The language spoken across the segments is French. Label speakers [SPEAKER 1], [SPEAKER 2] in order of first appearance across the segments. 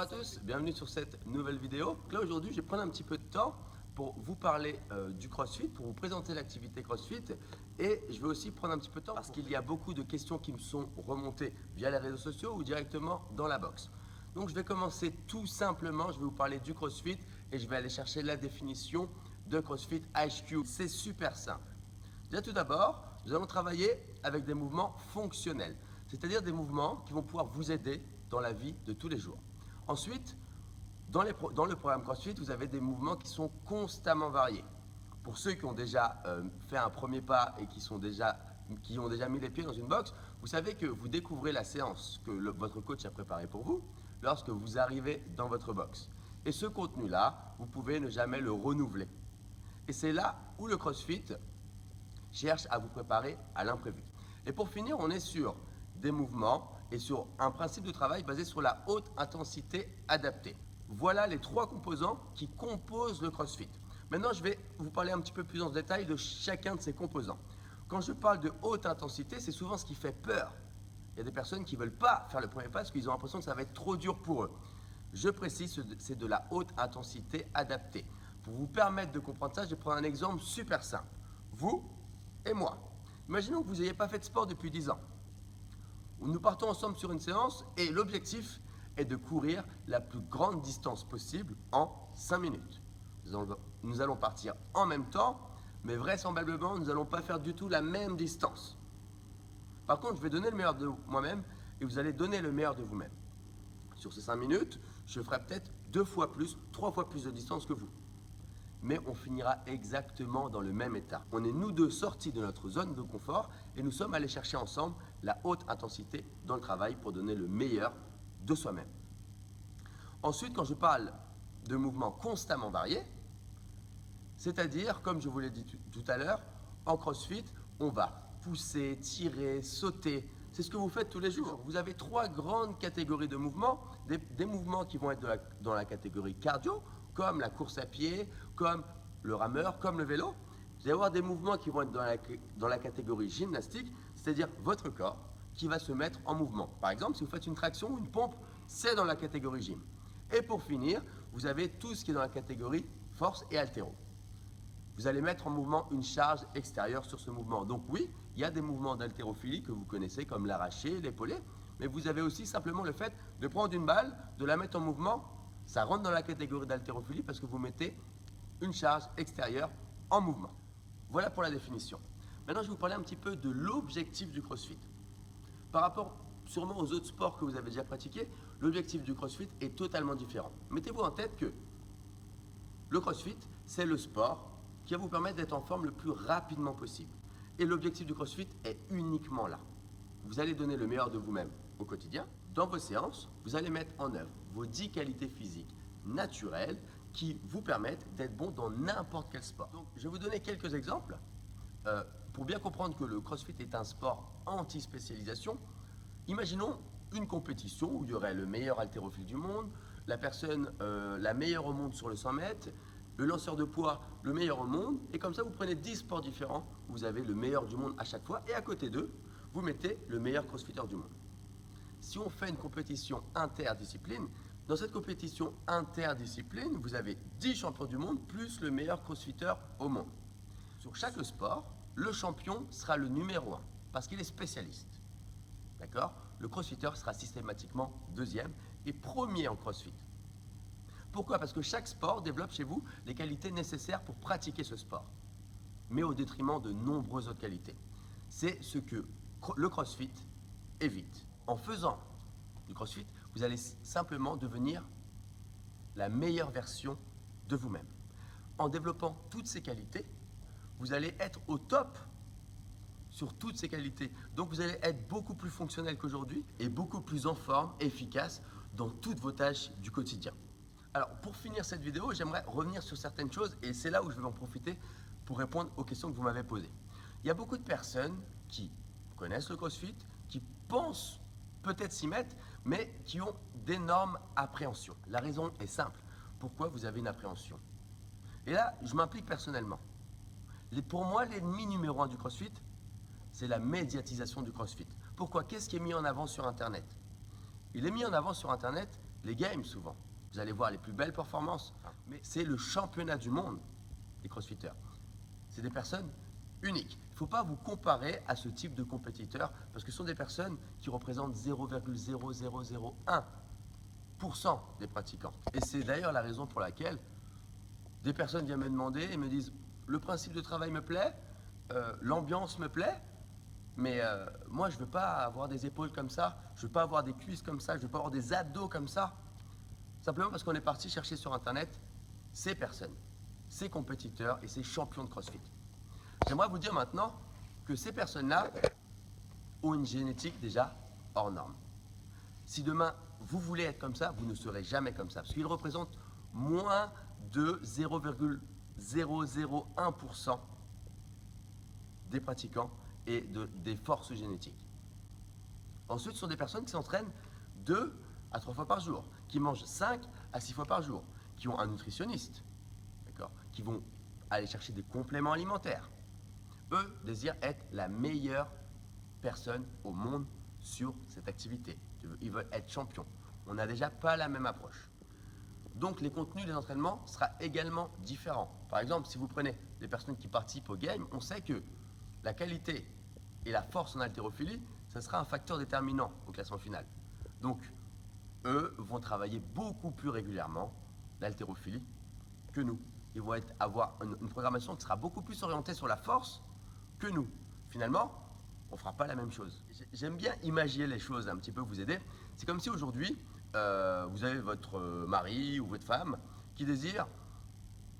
[SPEAKER 1] à tous, bienvenue sur cette nouvelle vidéo. Là aujourd'hui, je vais prendre un petit peu de temps pour vous parler du CrossFit, pour vous présenter l'activité CrossFit et je vais aussi prendre un petit peu de temps parce qu'il y a beaucoup de questions qui me sont remontées via les réseaux sociaux ou directement dans la box. Donc je vais commencer tout simplement, je vais vous parler du CrossFit et je vais aller chercher la définition de CrossFit HQ. C'est super simple. Déjà tout d'abord, nous allons travailler avec des mouvements fonctionnels, c'est-à-dire des mouvements qui vont pouvoir vous aider dans la vie de tous les jours. Ensuite, dans le programme CrossFit, vous avez des mouvements qui sont constamment variés. Pour ceux qui ont déjà fait un premier pas et qui ont déjà mis les pieds dans une box, vous savez que vous découvrez la séance que votre coach a préparée pour vous lorsque vous arrivez dans votre box. Et ce contenu-là, vous pouvez ne jamais le renouveler. Et c'est là où le CrossFit cherche à vous préparer à l'imprévu. Et pour finir, on est sur des mouvements et sur un principe de travail basé sur la haute intensité adaptée. Voilà les trois composants qui composent le CrossFit. Maintenant, je vais vous parler un petit peu plus en détail de chacun de ces composants. Quand je parle de haute intensité, c'est souvent ce qui fait peur. Il y a des personnes qui ne veulent pas faire le premier pas parce qu'ils ont l'impression que ça va être trop dur pour eux. Je précise, c'est de la haute intensité adaptée. Pour vous permettre de comprendre ça, je vais prendre un exemple super simple. Vous et moi. Imaginons que vous n'ayez pas fait de sport depuis 10 ans. Nous partons ensemble sur une séance et l'objectif est de courir la plus grande distance possible en 5 minutes. Nous allons partir en même temps, mais vraisemblablement, nous n'allons pas faire du tout la même distance. Par contre, je vais donner le meilleur de moi-même et vous allez donner le meilleur de vous-même. Sur ces 5 minutes, je ferai peut-être 2 fois plus, 3 fois plus de distance que vous. Mais on finira exactement dans le même état. On est nous deux sortis de notre zone de confort et nous sommes allés chercher ensemble la haute intensité dans le travail pour donner le meilleur de soi-même. Ensuite, quand je parle de mouvements constamment variés, c'est-à-dire, comme je vous l'ai dit tout à l'heure, en CrossFit, on va pousser, tirer, sauter. C'est ce que vous faites tous les jours. Vous avez 3 grandes catégories de mouvements, des mouvements qui vont être dans la catégorie cardio, comme la course à pied, comme le rameur, comme le vélo. Vous allez avoir des mouvements qui vont être dans la catégorie gymnastique, c'est-à-dire votre corps qui va se mettre en mouvement. Par exemple, si vous faites une traction ou une pompe, c'est dans la catégorie gym. Et pour finir, vous avez tout ce qui est dans la catégorie force et haltéro. Vous allez mettre en mouvement une charge extérieure sur ce mouvement. Donc oui, il y a des mouvements d'haltérophilie que vous connaissez comme l'arraché, l'épaulé, mais vous avez aussi simplement le fait de prendre une balle, de la mettre en mouvement. Ça rentre dans la catégorie d'haltérophilie parce que vous mettez une charge extérieure en mouvement. Voilà pour la définition. Maintenant, je vais vous parler un petit peu de l'objectif du CrossFit. Par rapport sûrement aux autres sports que vous avez déjà pratiqués, l'objectif du CrossFit est totalement différent. Mettez-vous en tête que le CrossFit, c'est le sport qui va vous permettre d'être en forme le plus rapidement possible. Et l'objectif du CrossFit est uniquement là. Vous allez donner le meilleur de vous-même au quotidien. Dans vos séances, vous allez mettre en œuvre vos 10 qualités physiques naturelles qui vous permettent d'être bon dans n'importe quel sport. Donc, je vais vous donner quelques exemples pour bien comprendre que le CrossFit est un sport anti-spécialisation. Imaginons une compétition où il y aurait le meilleur haltérophile du monde, la personne la meilleure au monde sur le 100 mètres, le lanceur de poids le meilleur au monde, et comme ça vous prenez 10 sports différents, vous avez le meilleur du monde à chaque fois, et à côté d'eux, vous mettez le meilleur crossfitter du monde. Si on fait une compétition interdiscipline, dans cette compétition interdiscipline, vous avez 10 champions du monde plus le meilleur crossfitter au monde. Sur chaque sport, le champion sera le numéro 1 parce qu'il est spécialiste. D'accord ? Le crossfitter sera systématiquement deuxième et premier en crossfit. Pourquoi ? Parce que chaque sport développe chez vous les qualités nécessaires pour pratiquer ce sport, mais au détriment de nombreuses autres qualités. C'est ce que le CrossFit évite. En faisant du CrossFit, vous allez simplement devenir la meilleure version de vous-même. En développant toutes ces qualités, vous allez être au top sur toutes ces qualités. Donc vous allez être beaucoup plus fonctionnel qu'aujourd'hui et beaucoup plus en forme, efficace dans toutes vos tâches du quotidien. Alors pour finir cette vidéo, j'aimerais revenir sur certaines choses et c'est là où je vais en profiter pour répondre aux questions que vous m'avez posées. Il y a beaucoup de personnes qui connaissent le CrossFit, qui pensent peut-être s'y mettre, mais qui ont d'énormes appréhensions. La raison est simple. Pourquoi vous avez une appréhension? Et là, je m'implique personnellement. Pour moi, l'ennemi numéro 1 du CrossFit, c'est la médiatisation du CrossFit. Pourquoi? Qu'est-ce qui est mis en avant sur Internet? Il est mis en avant sur Internet les games souvent. Vous allez voir les plus belles performances. Mais c'est le championnat du monde des crossfitters. C'est des personnes uniques. Il ne faut pas vous comparer à ce type de compétiteurs parce que ce sont des personnes qui représentent 0,0001% des pratiquants. Et c'est d'ailleurs la raison pour laquelle des personnes viennent me demander et me disent le principe de travail me plaît, l'ambiance me plaît, mais moi je ne veux pas avoir des épaules comme ça, je ne veux pas avoir des cuisses comme ça, je ne veux pas avoir des abdos comme ça. Simplement parce qu'on est parti chercher sur Internet ces personnes, ces compétiteurs et ces champions de CrossFit. J'aimerais vous dire maintenant que ces personnes-là ont une génétique déjà hors norme. Si demain vous voulez être comme ça, vous ne serez jamais comme ça. Parce qu'ils représentent moins de 0,001% des pratiquants et des forces génétiques. Ensuite, ce sont des personnes qui s'entraînent 2 à 3 fois par jour, qui mangent 5 à 6 fois par jour, qui ont un nutritionniste, qui vont aller chercher des compléments alimentaires. Eux désirent être la meilleure personne au monde sur cette activité. Ils veulent être champions. On n'a déjà pas la même approche. Donc les contenus des entraînements sera également différents. Par exemple, si vous prenez des personnes qui participent au game, on sait que la qualité et la force en haltérophilie, ça sera un facteur déterminant au classement final. Donc, eux vont travailler beaucoup plus régulièrement l'haltérophilie que nous. Ils vont avoir une programmation qui sera beaucoup plus orientée sur la force que nous. Finalement, on ne fera pas la même chose. J'aime bien imaginer les choses un petit peu, vous aider. C'est comme si aujourd'hui, vous avez votre mari ou votre femme qui désire,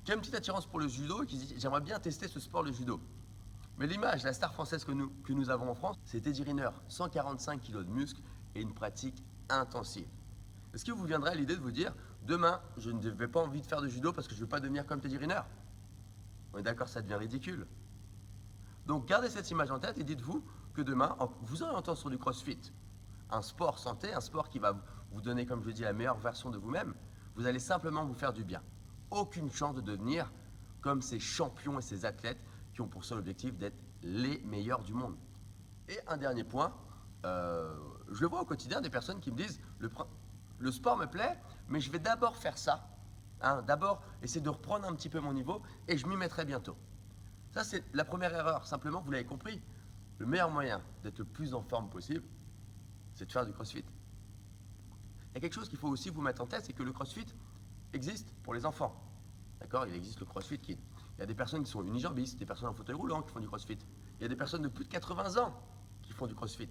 [SPEAKER 1] qui a une petite attirance pour le judo et qui dit « j'aimerais bien tester ce sport, le judo ». Mais l'image, la star française que nous avons en France, c'est Teddy Riner, 145 kg de muscles et une pratique intensive. Est-ce que vous viendrez à l'idée de vous dire « demain, je ne vais pas envie de faire de judo parce que je ne veux pas devenir comme Teddy Riner ». On est d'accord, ça devient ridicule. Donc gardez cette image en tête et dites-vous que demain, en vous orientant sur du CrossFit, un sport santé, un sport qui va vous donner, comme je dis, la meilleure version de vous-même, vous allez simplement vous faire du bien. Aucune chance de devenir comme ces champions et ces athlètes qui ont pour seul objectif d'être les meilleurs du monde. Et un dernier point, je le vois au quotidien, des personnes qui me disent le sport me plaît, mais je vais d'abord faire ça. D'abord, essayer de reprendre un petit peu mon niveau et je m'y mettrai bientôt. Ça, c'est la première erreur. Simplement, vous l'avez compris, le meilleur moyen d'être le plus en forme possible, c'est de faire du CrossFit. Il y a quelque chose qu'il faut aussi vous mettre en tête, c'est que le CrossFit existe pour les enfants. D'accord? Il existe le CrossFit Kid. Il y a des personnes qui sont unijambistes, des personnes en fauteuil roulant qui font du CrossFit. Il y a des personnes de plus de 80 ans qui font du CrossFit.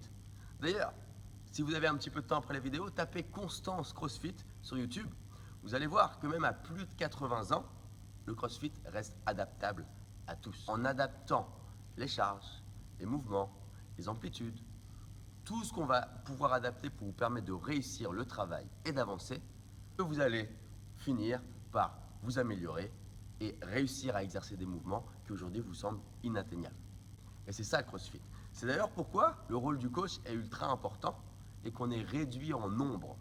[SPEAKER 1] D'ailleurs, si vous avez un petit peu de temps après la vidéo, tapez Constance CrossFit sur YouTube. Vous allez voir que même à plus de 80 ans, le CrossFit reste adaptable à tous. En adaptant les charges, les mouvements, les amplitudes, tout ce qu'on va pouvoir adapter pour vous permettre de réussir le travail et d'avancer, vous allez finir par vous améliorer et réussir à exercer des mouvements qui aujourd'hui vous semblent inatteignables. Et c'est ça le CrossFit. C'est d'ailleurs pourquoi le rôle du coach est ultra important et qu'on est réduit en nombre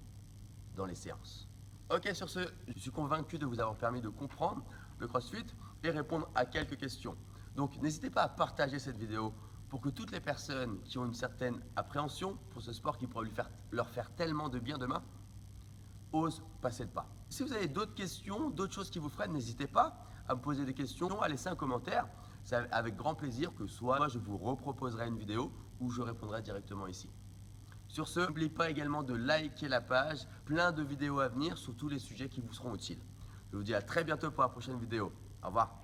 [SPEAKER 1] dans les séances. Ok, sur ce, je suis convaincu de vous avoir permis de comprendre le CrossFit et répondre à quelques questions. Donc n'hésitez pas à partager cette vidéo pour que toutes les personnes qui ont une certaine appréhension pour ce sport qui pourrait leur faire tellement de bien demain, osent passer le pas. Si vous avez d'autres questions, d'autres choses qui vous freinent, n'hésitez pas à me poser des questions, à laisser un commentaire. C'est avec grand plaisir que soit je vous reproposerai une vidéo ou je répondrai directement ici. Sur ce, n'oubliez pas également de liker la page, plein de vidéos à venir sur tous les sujets qui vous seront utiles. Je vous dis à très bientôt pour la prochaine vidéo. Au revoir.